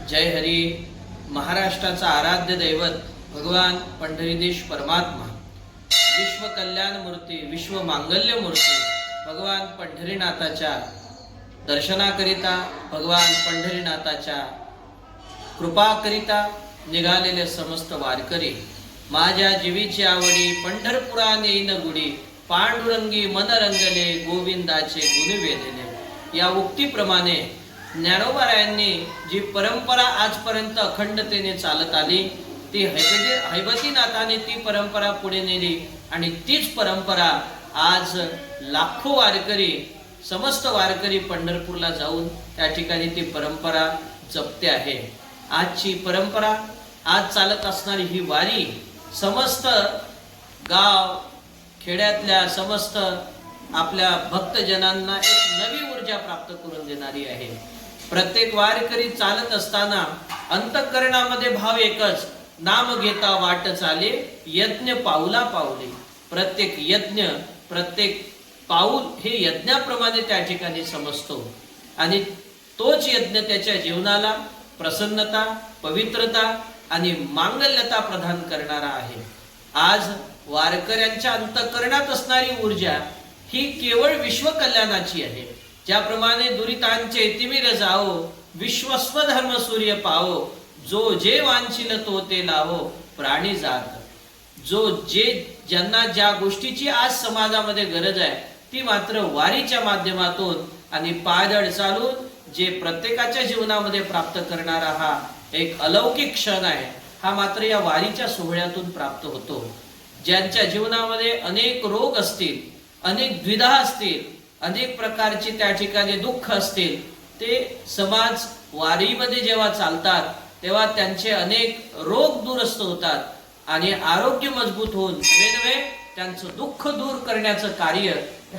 जय हरी. महाराष्ट्राचा आराध्य दैवत भगवान पंढरीदेश परमात्मा, विश्व कल्याण मूर्ती, विश्व मांगल्य मूर्ती भगवान पंढरीनाथाच्या दर्शनाकरिता, भगवान पंढरीनाथाच्या कृपाकरिता निघालेले समस्त वारकरी, माझ्या जीवीची आवडी पंढरपुरा नेईन गुडी, पांडुरंगी मन रंगले गोविंदाचे गुण वेधले. या उक्तीप्रमाणे ज्ञानोबारायांनी जी परंपरा आजपर्यंत अखंडतेने चालत आली, ती हैबतीनाथाने ती परंपरा पुढे नेली आणि तीच परंपरा आज लाखो वारकरी, समस्त वारकरी पंढरपूरला जाऊन त्या ठिकाणी ती परंपरा जपते आहे. आजची परंपरा, आज चालत असणारी ही वारी समस्त गाव खेड्यातल्या समस्त आपल्या भक्तजनांना एक नवी ऊर्जा प्राप्त करून देणारी आहे. प्रत्येक वारकरी चालत असताना अंतःकरणामध्ये भाव एकच, नाम घेता वाट चाले यज्ञ पाऊला पाऊले. प्रत्येक यज्ञ, प्रत्येक पाऊल हे यज्ञाप्रमाणे त्या ठिकाणी समजतो आणि तोच यज्ञ त्याच्या जीवनाला प्रसन्नता, पवित्रता आणि मांगल्यता प्रदान करणारा आहे. आज वारकऱ्यांच्या अंतःकरणात असणारी ऊर्जा ही केवळ विश्व कल्याणाची आहे. ज्याप्रमाणे दुरितांचे तिमिर जाओ, विश्वस्व धर्म सूर्य पावो, जो जे वांछिल तो ते लावो प्राणी जात. जो जे ज्यांना ज्या गोष्टीची आज समाजामध्ये गरज आहे ती मात्र वारीच्या माध्यमातून आणि पायदळ चालून जे प्रत्येकाच्या जीवनामध्ये प्राप्त करणारा हा एक अलौकिक क्षण आहे, हा मात्र या वारीच्या सोहळ्यातून प्राप्त होतो. ज्यांच्या जीवनामध्ये अनेक रोग असतील, अनेक द्विधा असतील, अनेक प्रकारची त्या ठिकाणी दुःख असतील, ते समाज वारीमध्ये जेव्हा चालतात तेव्हा त्यांचे अनेक रोग दुरुस्त होतात आणि आरोग्य मजबूत होऊन नवे त्यांचं दुःख दूर करण्याचं कार्य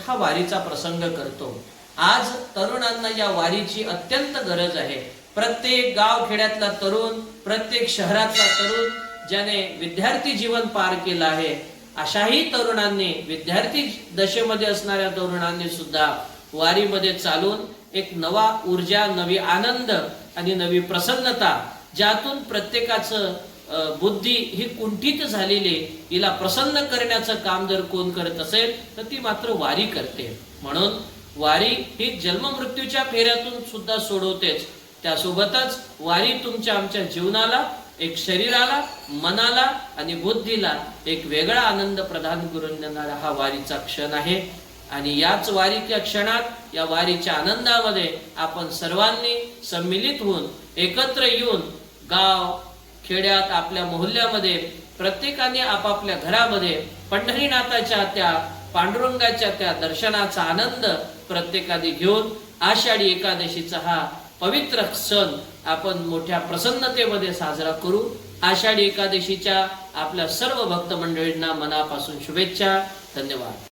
हा वारीचा प्रसंग करतो. आज तरुणांना या वारीची अत्यंत गरज आहे. प्रत्येक गाव खेड्यातला तरुण, प्रत्येक शहरातला तरुण ज्याने विद्यार्थी जीवन पार केलं आहे, अशाही तरुणांनी, विद्यार्थी दशेमध्ये असणाऱ्या तरुणांनी सुद्धा वारीमध्ये चालून एक नवा ऊर्जा, नवी आनंद आणि नवी प्रसन्नता, ज्यातून प्रत्येकाचं बुद्धी ही कुंठित झालेली, हिला प्रसन्न करण्याचं काम जर कोण करत असेल तर ती मात्र वारी करते. म्हणून वारी ही जन्म मृत्यूच्या फेऱ्यातून सुद्धा सोडवतेच, त्यासोबतच वारी तुमच्या आमच्या जीवनाला, एक शरीराला, मनाला आणि बुद्धीला एक वेगळा आनंद प्रदान करून देणारा हा वारीचा क्षण आहे. आणि याच वारीच्या क्षणात, या वारीच्या आनंदामध्ये आपण सर्वांनी सम्मिलित होऊन, एकत्र येऊन गाव खेड्यात, आपल्या मोहल्ल्यामध्ये, प्रत्येकाने आपापल्या घरामध्ये पंढरीनाथाच्या त्या पांडुरंगाच्या त्या दर्शनाचा आनंद प्रत्येकाने घेऊन आषाढी एकादशीचा हा पवित्र सण आपण मोठ्या प्रसन्नतेमध्ये साजरा करू. आषाढी एकादशीच्या आपल्या सर्व भक्त मंडळींना मनापासून शुभेच्छा. धन्यवाद.